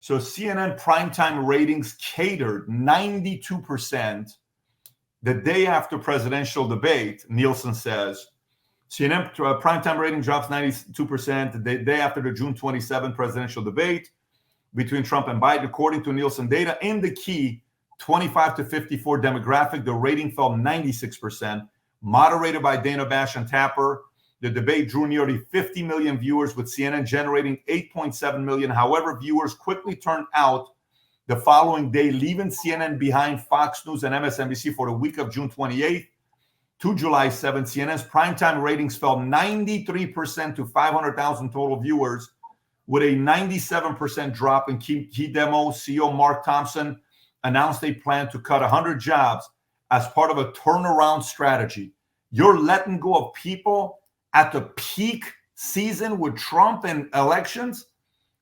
So CNN primetime ratings catered 92% the day after presidential debate. Nielsen says CNN primetime rating drops 92% the day after the June 27 presidential debate between Trump and Biden. According to Nielsen data, in the key 25 to 54 demographic, the rating fell 96%. Moderated by Dana Bash and Tapper, the debate drew nearly 50 million viewers, with CNN generating 8.7 million. However, viewers quickly turned out the following day, leaving CNN behind Fox News and MSNBC for the week of June 28th to July 7th. CNN's primetime ratings fell 93% to 500,000 total viewers, with a 97% drop in key demo. CEO Mark Thompson announced a plan to cut 100 jobs as part of a turnaround strategy. You're letting go of people at the peak season with Trump and elections.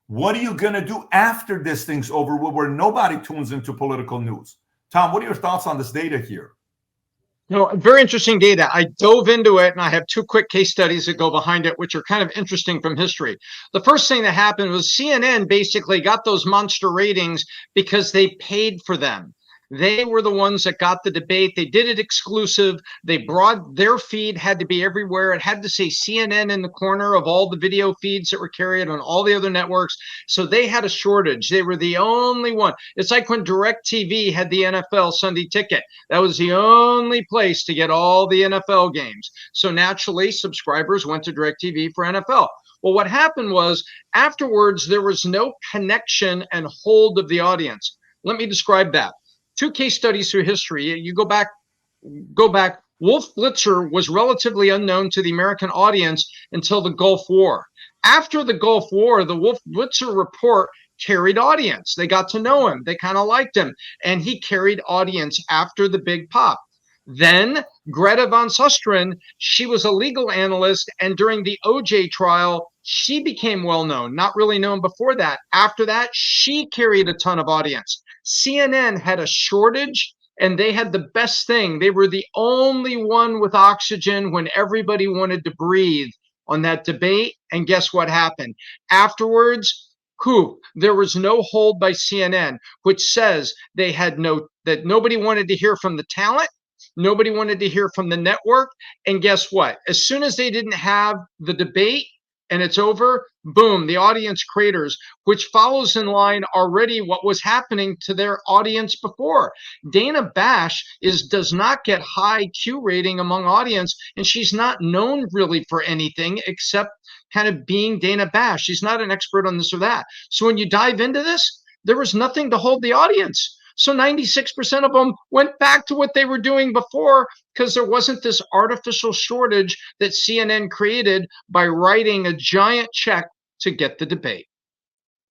What are you going to do after this thing's over, where nobody tunes into political news? Tom, what are your thoughts on this data here? No, very interesting data. I dove into it, and I have two quick case studies that go behind it, which are kind of interesting from history. The first thing that happened was CNN basically got those monster ratings because they paid for them. They were the ones that got the debate. They did it exclusive. They brought their feed, had to be everywhere. It had to say CNN in the corner of all the video feeds that were carried on all the other networks. So they had a shortage. They were the only one. It's like when DirecTV had the NFL Sunday Ticket. That was the only place to get all the NFL games. So naturally, subscribers went to DirecTV for NFL. Well, what happened was afterwards, there was no connection and hold of the audience. Let me describe that. Two case studies through history. You go back. Wolf Blitzer was relatively unknown to the American audience until the Gulf War. After the Gulf War, the Wolf Blitzer report carried audience. They got to know him. They kind of liked him. And he carried audience after the big pop. Then Greta von Susteren, she was a legal analyst. And during the OJ trial, she became well known, not really known before that. After that, she carried a ton of audience. CNN had a shortage, and they had the best thing. They were the only one with oxygen when everybody wanted to breathe on that debate. And guess what happened? Afterwards, there was no hold by CNN, which says they had that nobody wanted to hear from the talent. Nobody wanted to hear from the network. And guess what? As soon as they didn't have the debate, and it's over, boom, the audience craters, which follows in line already what was happening to their audience before. Dana Bash does not get high Q rating among audience, and she's not known really for anything except kind of being Dana Bash. She's not an expert on this or that. So when you dive into this, there was nothing to hold the audience. So 96% of them went back to what they were doing before because there wasn't this artificial shortage that CNN created by writing a giant check to get the debate.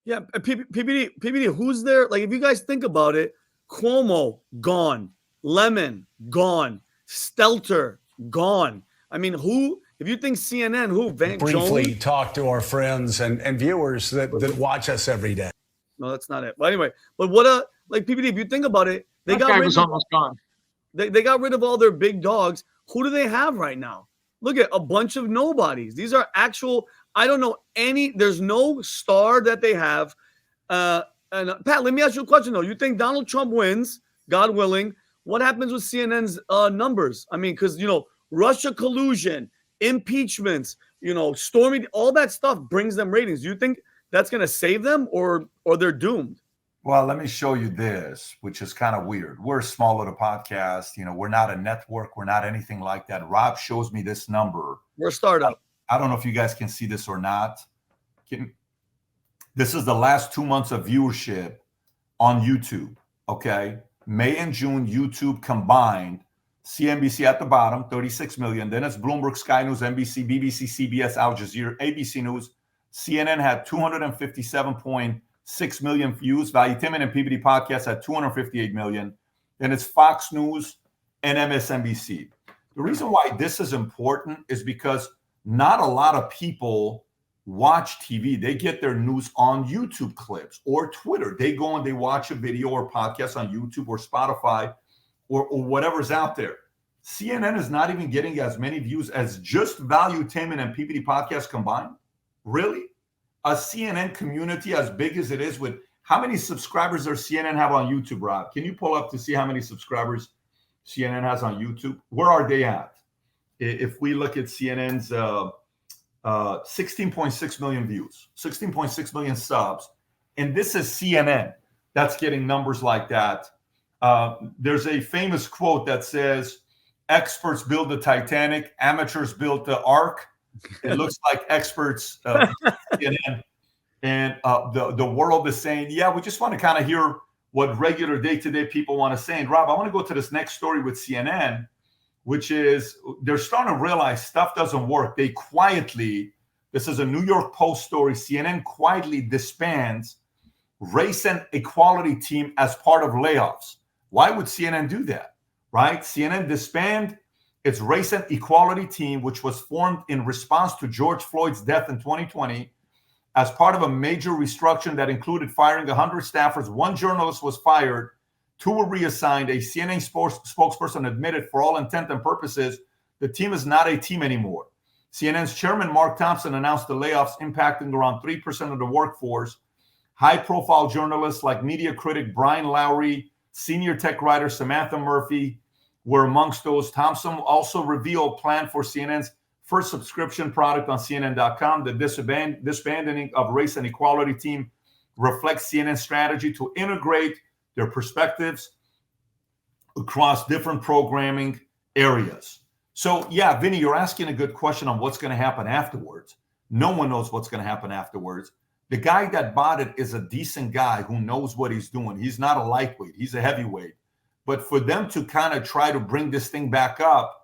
Yeah, PBD, who's there? Like, if you guys think about it, Cuomo, gone. Lemon, gone. Stelter, gone. I mean, who, if you think CNN, who? Briefly Jones? Talk to our friends and viewers that watch us every day. No, that's not it. But anyway, but like PBD, if you think about it, they got rid of, almost gone. They got rid of all their big dogs. Who do they have right now? Look at a bunch of nobodies. These are actual, I don't know any, there's no star that they have. And Pat, let me ask you a question though. You think Donald Trump wins, God willing, what happens with CNN's numbers? I mean, because, Russia collusion, impeachments, Stormy, all that stuff brings them ratings. Do you think that's going to save them or they're doomed? Well, let me show you this, which is kind of weird. We're a small little podcast. We're not a network. We're not anything like that. Rob shows me this number. We're a startup. I don't know if you guys can see this or not. This is the last 2 months of viewership on YouTube. Okay. May and June, YouTube combined. CNBC at the bottom, 36 million. Then it's Bloomberg, Sky News, NBC, BBC, CBS, Al Jazeera, ABC News. CNN had 257.6 million views. Valuetainment and PBD podcast had 258 million. Then it's Fox News and MSNBC. The reason why this is important is because not a lot of people watch TV. They get their news on YouTube clips or Twitter. They go and they watch a video or podcast on YouTube or Spotify or whatever's out there. CNN is not even getting as many views as just Valuetainment and PBD podcast combined. Really? A CNN community as big as it is with How many subscribers does CNN have on YouTube, Rob? Can you pull up to see how many subscribers CNN has on YouTube? Where are they at? If we look at CNN's 16.6 million views, 16.6 million subs, and this is CNN that's getting numbers like that. There's a famous quote that says, experts build the Titanic, amateurs build the Ark. It looks like experts CNN. And the world is saying, yeah, we just want to kind of hear what regular day-to-day people want to say. And Rob, I want to go to this next story with CNN, which is they're starting to realize stuff doesn't work. They quietly, this is a New York Post story, CNN quietly disbands race and equality team as part of layoffs. Why would CNN do that, right? CNN disband its race and equality team, which was formed in response to George Floyd's death in 2020, as part of a major restructuring that included firing 100 staffers. One journalist was fired, 2 were reassigned. A CNN spokesperson admitted, for all intent and purposes, the team is not a team anymore. CNN's chairman, Mark Thompson, announced the layoffs impacting around 3% of the workforce. High-profile journalists like media critic Brian Lowry, senior tech writer Samantha Murphy were amongst those. Thompson also revealed plan for CNN's first subscription product on CNN.com. The disbanding of race and equality team reflects CNN's strategy to integrate their perspectives across different programming areas. So, yeah, Vinny, you're asking a good question on what's going to happen afterwards. No one knows what's going to happen afterwards. The guy that bought it is a decent guy who knows what he's doing. He's not a lightweight. He's a heavyweight. But for them to kind of try to bring this thing back up,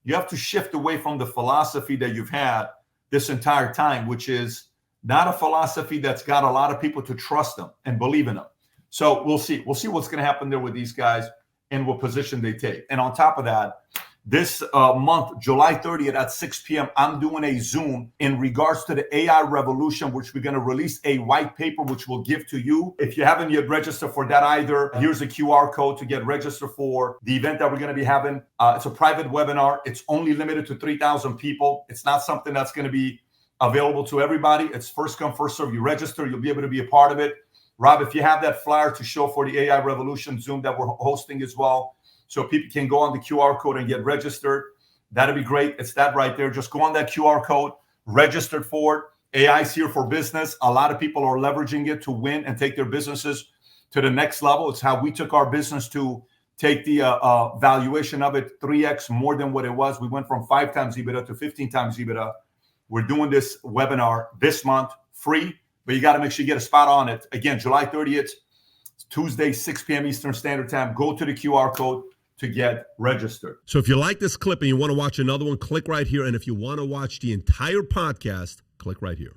you have to shift away from the philosophy that you've had this entire time, which is not a philosophy that's got a lot of people to trust them and believe in them. So we'll see. We'll see what's going to happen there with these guys and what position they take. And on top of that, this month, July 30th at 6 p.m., I'm doing a Zoom in regards to the AI revolution, which we're going to release a white paper, which we'll give to you. If you haven't yet registered for that either, here's a QR code to get registered for the event that we're going to be having. It's a private webinar. It's only limited to 3,000 people. It's not something that's going to be available to everybody. It's first come, first serve. You register, you'll be able to be a part of it. Rob, if you have that flyer to show for the AI revolution Zoom that we're hosting as well, so people can go on the QR code and get registered, that'd be great. It's that right there. Just go on that QR code, register for it. AI's here for business. A lot of people are leveraging it to win and take their businesses to the next level. It's how we took our business to take the valuation of it 3x more than what it was. We went from 5 times EBITDA to 15 times EBITDA. We're doing this webinar this month, free, but you got to make sure you get a spot on it. Again, July 30th, Tuesday, 6 p.m. Eastern Standard Time. Go to the QR code to get registered. So if you like this clip and you want to watch another one, click right here. And if you want to watch the entire podcast, click right here.